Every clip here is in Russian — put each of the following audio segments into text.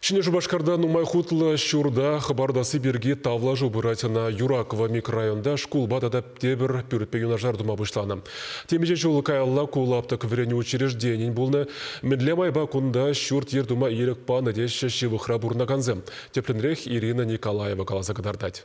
Чіне Жубашкарда нумай хутлы шурда хабардасы берге тавла жобыратына Юракова микрорайонда школ батада тебір пүртпе юнажар дума бұшланы. Темеже жолы каялла кулаптық врені учрежденин болны медлемай бакунда шурт ердума ерік паны деші шивыхра бурнаганзым. Тепленрех Ирина Николаева каласа кадардать.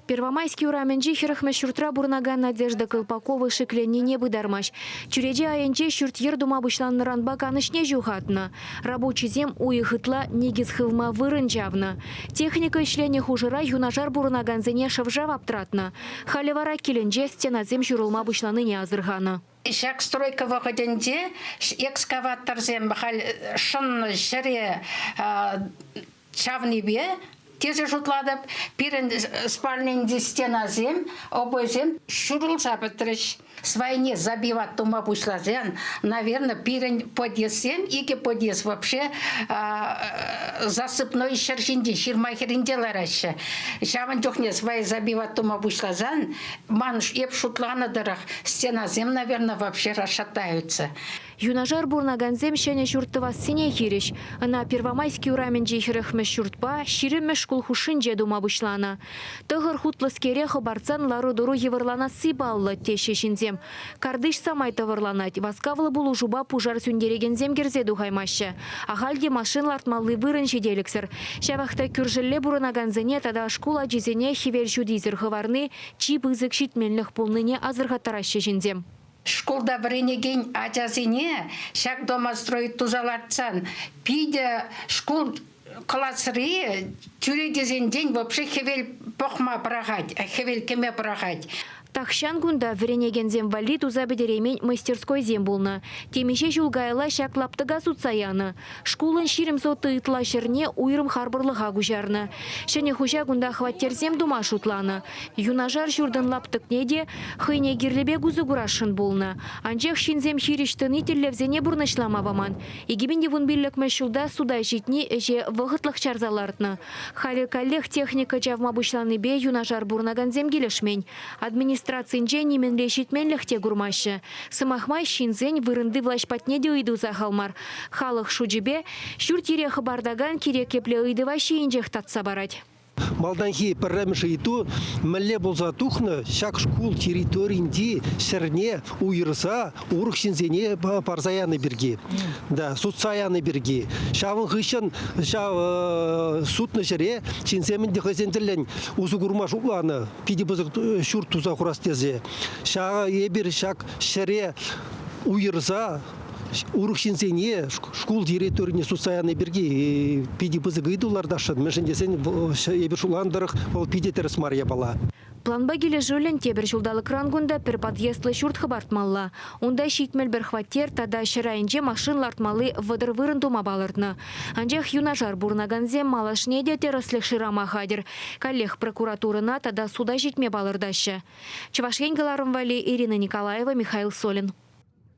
Первомайский ураменджи херахме шуртра бурнаган Надежда Колпакова шикленіне бұдармаш. Чуреде айынче шурт ердума бұшланыран баканышне жухатна. Рабочий зем уйхытла негіз хылма вырынжавна. Техника ишлене хужыра юнажар бурнаганзене шавжав аптратна. Халевара келенже стеназем журылма бұшланыне азырғана. Шак стройка выходенде экскаватор зем шын жіре чавнебе теже жутладып, пирен спальненде стена зем, обой зем шурылса бітіріш. Свайне забивать тума пушла зен, наверное, пирен подъезд зем, ике подъезд вообще засыпной шершинде, ширмахеринде лараще. Шаван дёхне свай забивать тума пушла зен, манш еп шутлана дырах, стена зем, наверное, вообще расшатаются. Юнажар бурнаганзем шене шуртыва сене хириш. На Первомайский ураменджи хирахме шуртпа, ширеме шкул хушинже дума бұшлана. Тығыр хутлыскере хабарцан лару дуру еварлана сибаллы тешешінзем. Кардыш самай тавырланать, васкавлы булу жуба пужар сүндерегензем керзе духаймашы. Ахальде машин лартмалы вырын жеделіксір. Шавахта күржілле бурнаганзене тада шкула жезене хивер жудизір хыварны, чи бызык шитменліх пулныне азырға тарашы жінзем. Школда біренеген ажазине, шак дома строит тузаларцан. Пиде школ классры, тюредезен день вообще хевел похма прагать, хевел кеме прагать. Тахшан гунда вренеген земвали тузабедеремень мастерской зембулна. Темеше жулгайла шак лаптыга сутсаяны. Шкулын ширим соты итла шерне уйрым харбырлыға гужарны. Шене хужа гунда хваттерзем дума шутланы. Юнажар журдан лаптык неде хыйне гирлебе гузы гурашын булны. Анчех шинзем хириштын ителлевзене бурнышлама баман. Егибенде вун биллік мәшулда суда житни эже вғытлық чарзалартны. Халі каллех техника жавма бұшланы бе юнажар бурнаганзем келешмень. Администрацинже неменле шитменліхте гурмашы. Сымахмай шинзен вырынды влашпатне де үйду захалмар. Халық шуджибе шүртире хабардаган керек кепле үйді ваше инжех татса барать. Малданхи парамышы иту мәлле болса тухны шак шкул территориинде шерне уйырса урық шинзене парзаяны берге. Да, судсаяны берге. Шавын хышын судны жере шинземінде хызенділін узы гурмаш уланы пиди бызық шүр туза хурастезе. Шаға ебір шак шере уйырса урық шинзене школ территорине судсаяны берге пиди бызық идулардашын. Мәшіндесен ебір шуландырық ол пиди терес мария бала. Планба келе жөлін тебір жылдалы крангунда пір подъездлы шурт хабартмалла. Онда шитмел бір хваттер тада шырайынже машин лартмалы вадыр вырын дума балырдны. Анжех юнажар бурнаганзем малашне де тереслік шырама хадер. Коллег прокуратурына тада суда житме балырдашы. Чувашенгаларым вали Ирина Николаева, Михаил Солин.